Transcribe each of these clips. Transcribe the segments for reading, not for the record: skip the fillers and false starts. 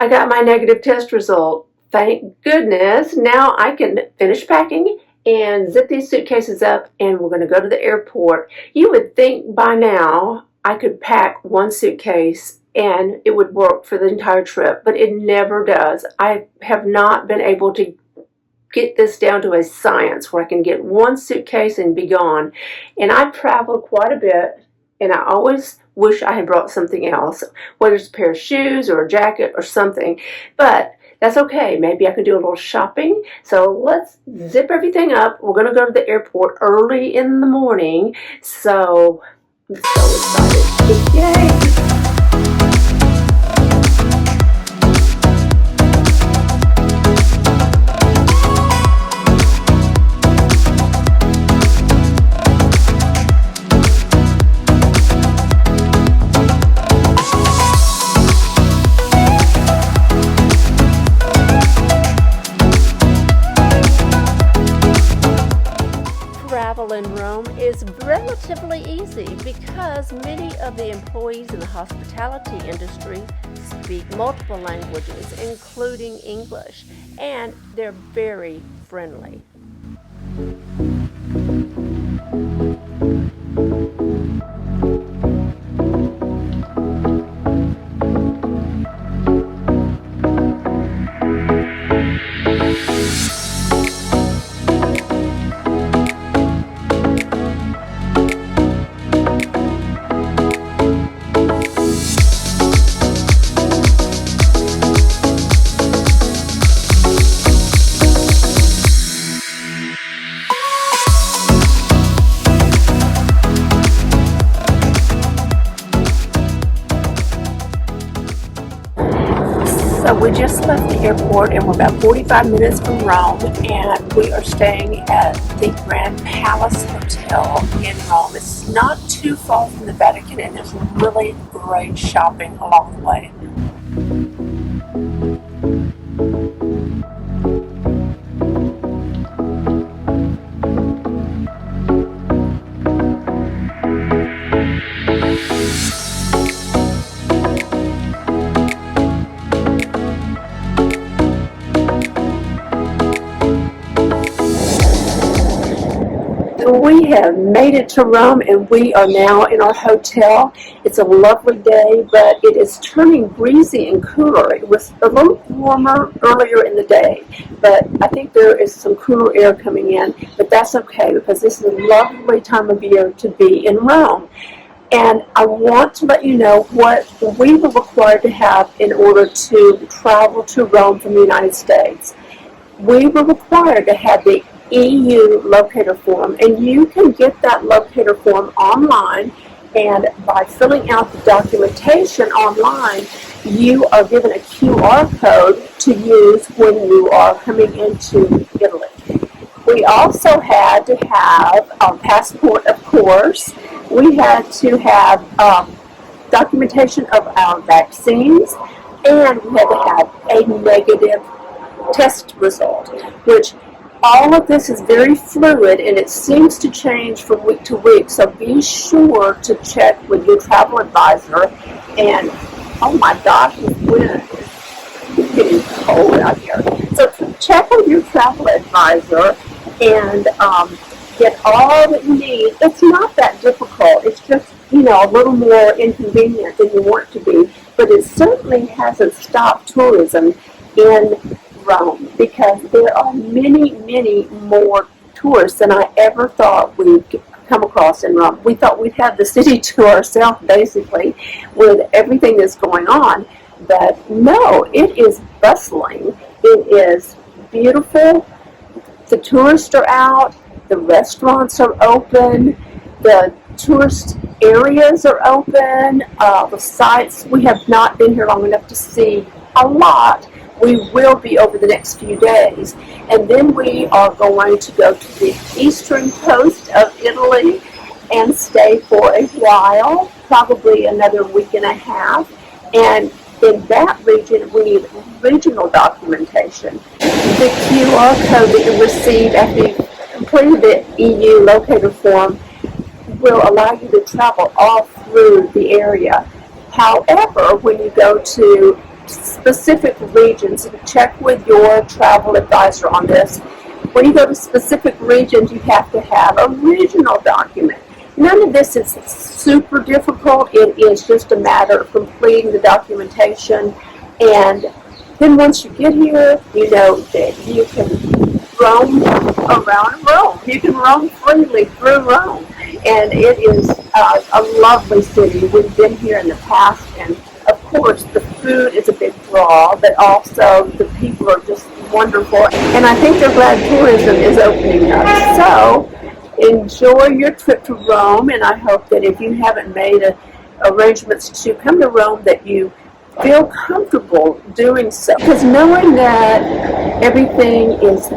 I got my negative test result. Thank goodness. Now I can finish packing and zip these suitcases up, and we're going to go to the airport. You would think by now I could pack one suitcase and it would work for the entire trip, but it never does. I have not been able to get this down to a science where I can get one suitcase and be gone. And I've traveled quite a bit, and I always wish I had brought something else, whether it's a pair of shoes or a jacket or something. But that's okay. Maybe I can do a little shopping. So let's zip everything up. We're going to go to the airport early in the morning. So I'm so excited. Yay! Travel in Rome is relatively easy because many of the employees in the hospitality industry speak multiple languages, including English, and they're very friendly. So we just left the airport and we're about 45 minutes from Rome, and we are staying at the Grand Palace Hotel in Rome. It's not too far from the Vatican, and there's really great shopping along the way. We have made it to Rome, and we are now in our hotel. It's a lovely day, but it is turning breezy and cooler. It was a little warmer earlier in the day, but I think there is some cooler air coming in, but that's okay because this is a lovely time of year to be in Rome. And I want to let you know what we were required to have in order to travel to Rome from the United States. We were required to have the EU locator form, and you can get that locator form online, and by filling out the documentation online, you are given a QR code to use when you are coming into Italy. We also had to have a passport, of course. We had to have documentation of our vaccines, and we had to have a negative test result, which all of this is very fluid, and it seems to change from week to week, so be sure to check with your travel advisor. And oh my gosh, this wind is getting cold out here. So check with your travel advisor and get all that you need. It's not that difficult. It's just, a little more inconvenient than you want it to be, but it certainly hasn't stopped tourism in Rome, because there are many, many more tourists than I ever thought we'd come across in Rome. We thought we'd have the city to ourselves, basically, with everything that's going on, but no, it is bustling. It is beautiful. The tourists are out. The restaurants are open. The tourist areas are open. The sites, we have not been here long enough to see a lot. We will be over the next few days. And then we are going to go to the eastern coast of Italy and stay for a while, probably another week and a half. And in that region, we need regional documentation. The QR code that you receive after you complete the EU locator form will allow you to travel all through the area. However, when you go to specific regions, check with your travel advisor on this. When you go to specific regions, you have to have a regional document. None of this is super difficult. It is just a matter of completing the documentation, and then once you get here, you know that you can roam around Rome. You can roam freely through Rome, and it is a lovely city. We've been here in the past, and of course the food is a big draw, but also the people are just wonderful, and I think they're glad tourism is opening up. So enjoy your trip to Rome, and I hope that if you haven't made arrangements to come to Rome, that you feel comfortable doing so. Because knowing that everything is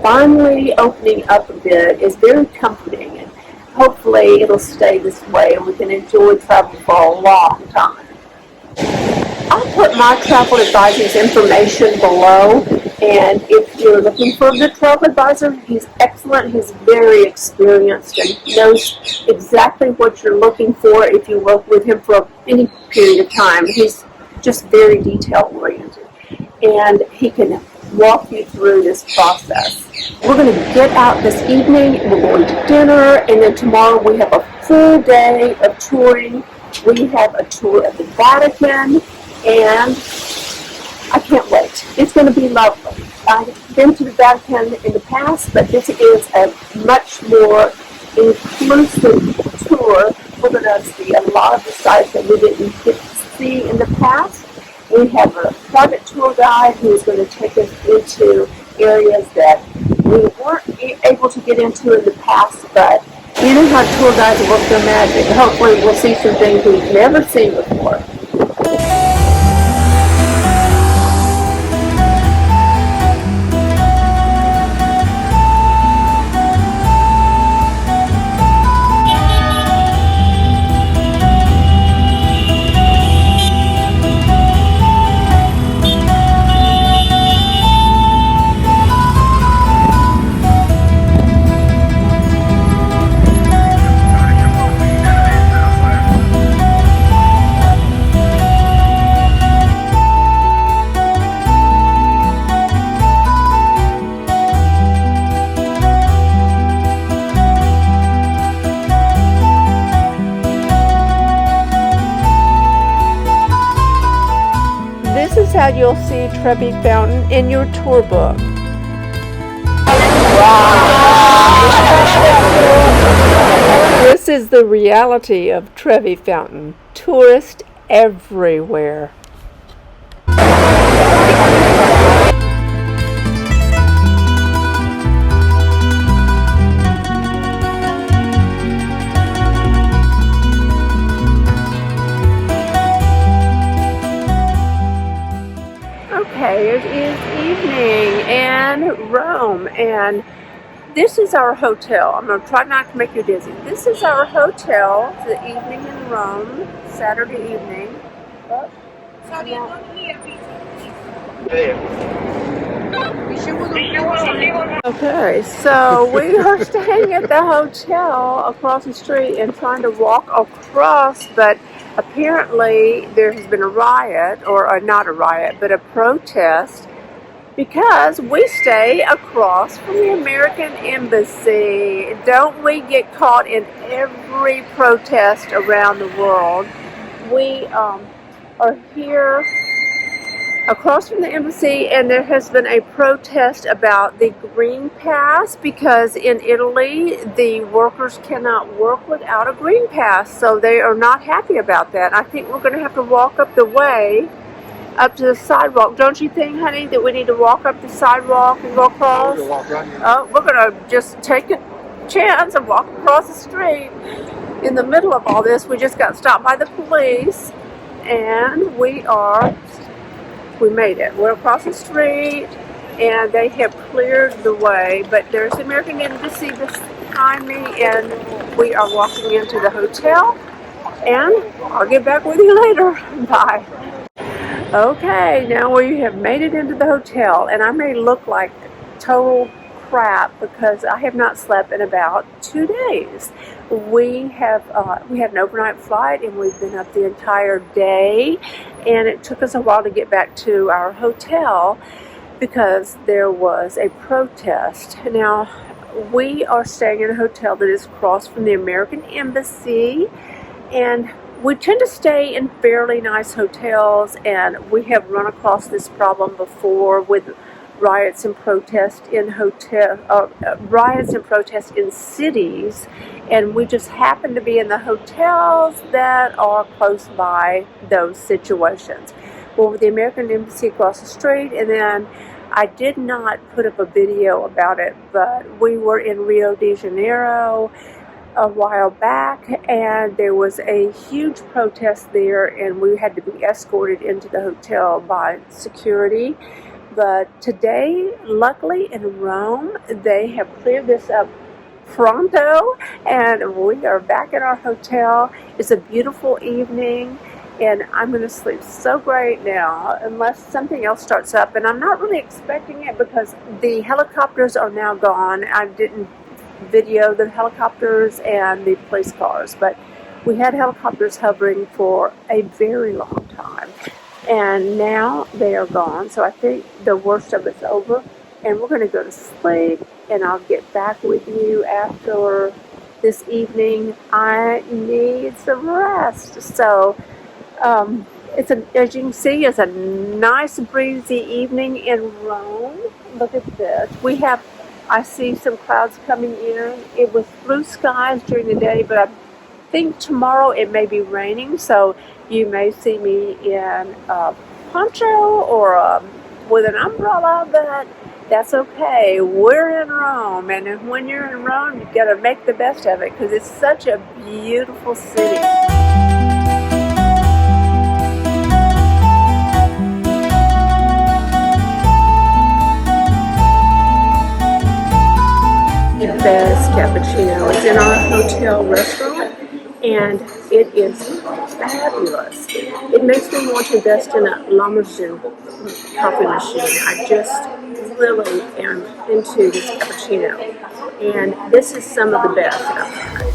finally opening up a bit is very comforting, and hopefully it'll stay this way and we can enjoy travel for a long time. I'll put my travel advisor's information below, and if you're looking for a good travel advisor, he's excellent, he's very experienced, and knows exactly what you're looking for if you work with him for any period of time. He's just very detail-oriented, and he can walk you through this process. We're going to get out this evening, we're going to dinner, and then tomorrow we have a full day of touring. We have a tour of the Vatican, and I can't wait. It's going to be lovely. I've been to the Vatican in the past, but this is a much more inclusive tour. We're going to see a lot of the sites that we didn't get to see in the past. We have a private tour guide who's going to take us into areas that we weren't able to get into in the past, but you know how tour guides work their magic. Hopefully we'll see some things we've never seen before. This is how you'll see Trevi Fountain in your tour book. Wow. This is the reality of Trevi Fountain. Tourists everywhere. Okay, it is evening in Rome, and this is our hotel. I'm going to try not to make you dizzy. This is our hotel for the evening in Rome, Saturday evening. Okay, so we are staying at the hotel across the street and trying to walk across, but apparently there has been a riot, or not a riot, but a protest, because we stay across from the American Embassy. Don't we get caught in every protest around the world? We are here across from the embassy, and there has been a protest about the green pass, because in Italy the workers cannot work without a green pass, so they are not happy about that. I think we're going to have to walk up the way up to the sidewalk. Don't you think, honey, that we need to walk up the sidewalk and go across? We're going to just take a chance and walk across the street. In the middle of all this, we just got stopped by the police, and we made it. We're across the street, and they have cleared the way, but there's the American Embassy behind me, and we are walking into the hotel, and I'll get back with you later. Bye. Okay, now we have made it into the hotel, and I may look like total crap because I have not slept in about 2 days. We have an overnight flight, and we've been up the entire day, and it took us a while to get back to our hotel because there was a protest. Now, we are staying in a hotel that is across from the American Embassy, and we tend to stay in fairly nice hotels, and we have run across this problem before with riots and protests in cities, and we just happen to be in the hotels that are close by those situations. Well, with the American Embassy across the street, and then I did not put up a video about it, but we were in Rio de Janeiro a while back, and there was a huge protest there, and we had to be escorted into the hotel by security. But today, luckily in Rome, they have cleared this up pronto, and we are back in our hotel. It's a beautiful evening, and I'm going to sleep so great now unless something else starts up, and I'm not really expecting it because the helicopters are now gone. I didn't video the helicopters and the police cars, but we had helicopters hovering for a very long time, and now they are gone. So I think the worst of it's over, and we're going to go to sleep, and I'll get back with you after this evening. I need some rest. So as you can see, it's a nice breezy evening in Rome. Look at this. I see some clouds coming in. It was blue skies during the day, but I think tomorrow it may be raining, so you may see me in a poncho or with an umbrella, but that's okay. We're in Rome, and when you're in Rome, you've got to make the best of it because it's such a beautiful city. The best cappuccino is in our hotel restaurant, and it is fabulous. It makes me want to invest in a Lamborghini coffee machine. I just really am into this cappuccino, and this is some of the best that I've had.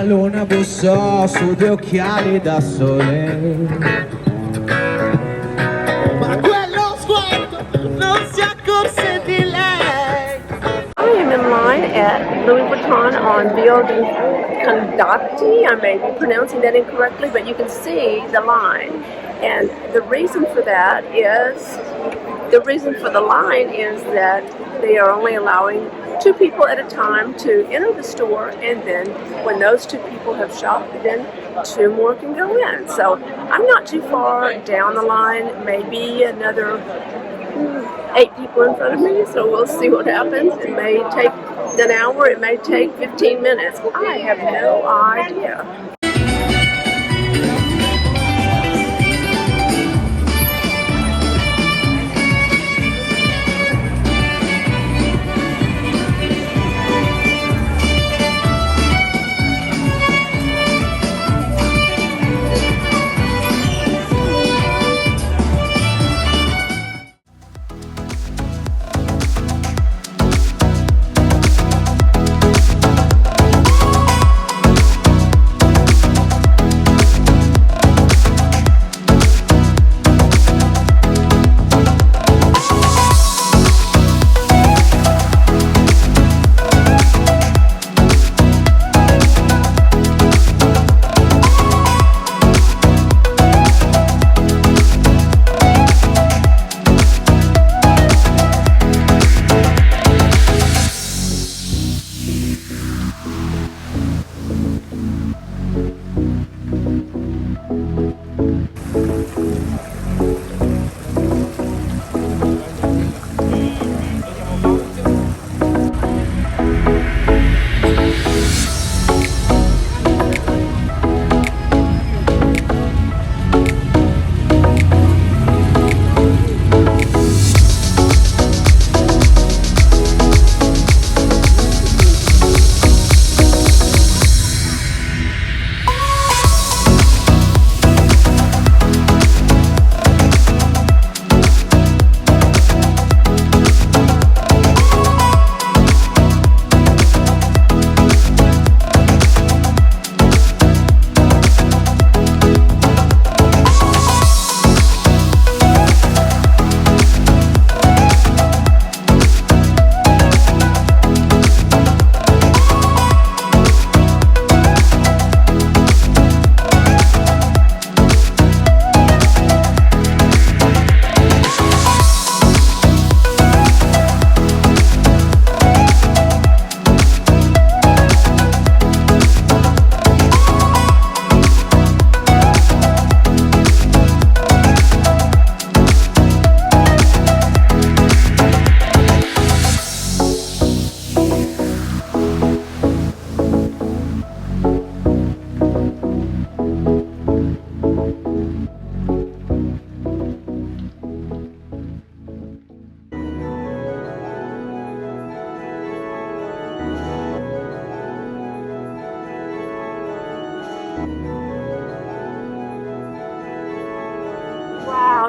Luna bussò su due occhiali da sole, ma quello sguardo non si accorse di lei. I am in line at Louis Vuitton on Via di Condati. I may be pronouncing that incorrectly, but you can see the line. And the reason for that is, that they are only allowing 2 people at a time to enter the store, and then when those 2 people have shopped, then 2 more can go in. So I'm not too far down the line, maybe another 8 people in front of me, so we'll see what happens. It may take an hour, it may take 15 minutes. I have no idea.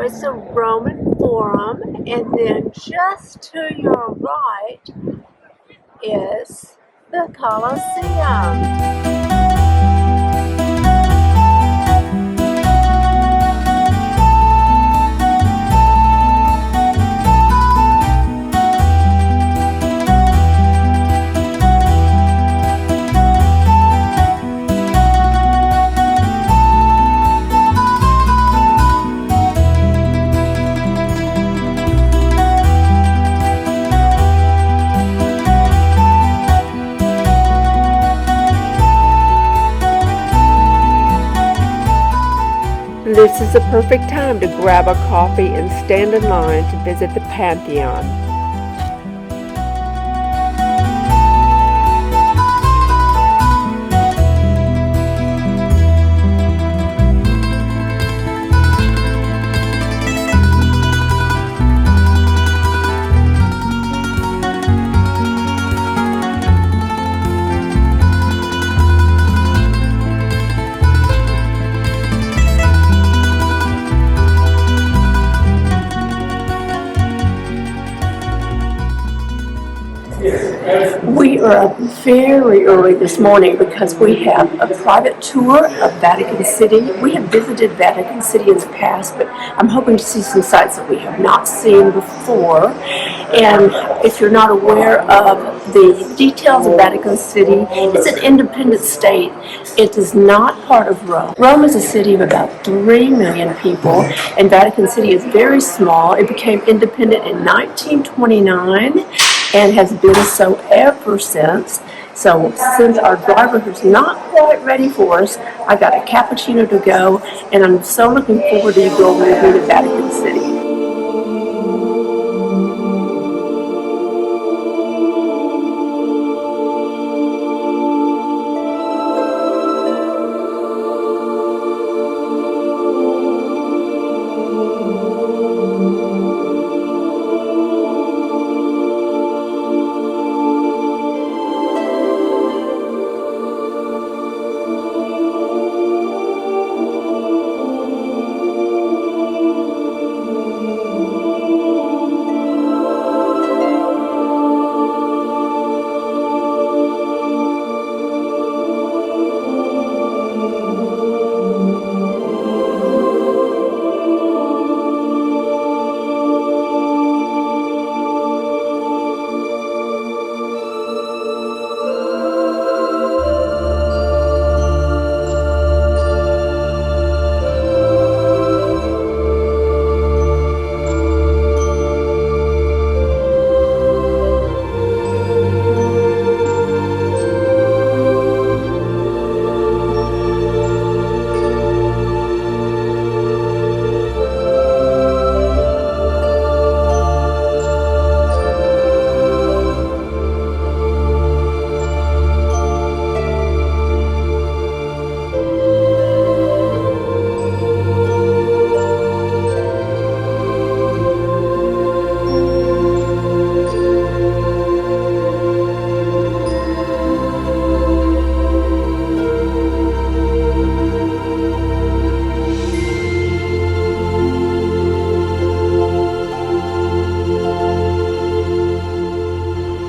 it's a Roman Forum, and then just to your right is the Colosseum. This is the perfect time to grab a coffee and stand in line to visit the Pantheon. We are up very early this morning because we have a private tour of Vatican City. We have visited Vatican City in the past, but I'm hoping to see some sites that we have not seen before. And if you're not aware of the details of Vatican City, it's an independent state. It is not part of Rome. Rome is a city of about 3 million people, and Vatican City is very small. It became independent in 1929. And has been so ever since. So since our driver is not quite ready for us, I got a cappuccino to go, and I'm so looking forward to you going with me to Vatican City.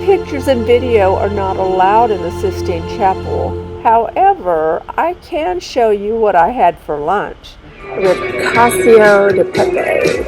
Pictures and video are not allowed in the Sistine Chapel. However, I can show you what I had for lunch. With Cacio de Pepe.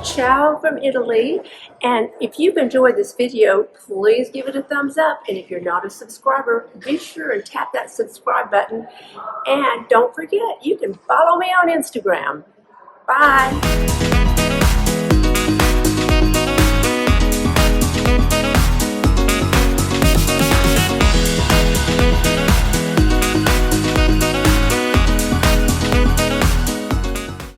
Ciao from Italy, and if you've enjoyed this video, please give it a thumbs up, and if you're not a subscriber, be sure and tap that subscribe button, and don't forget, you can follow me on Instagram. Bye!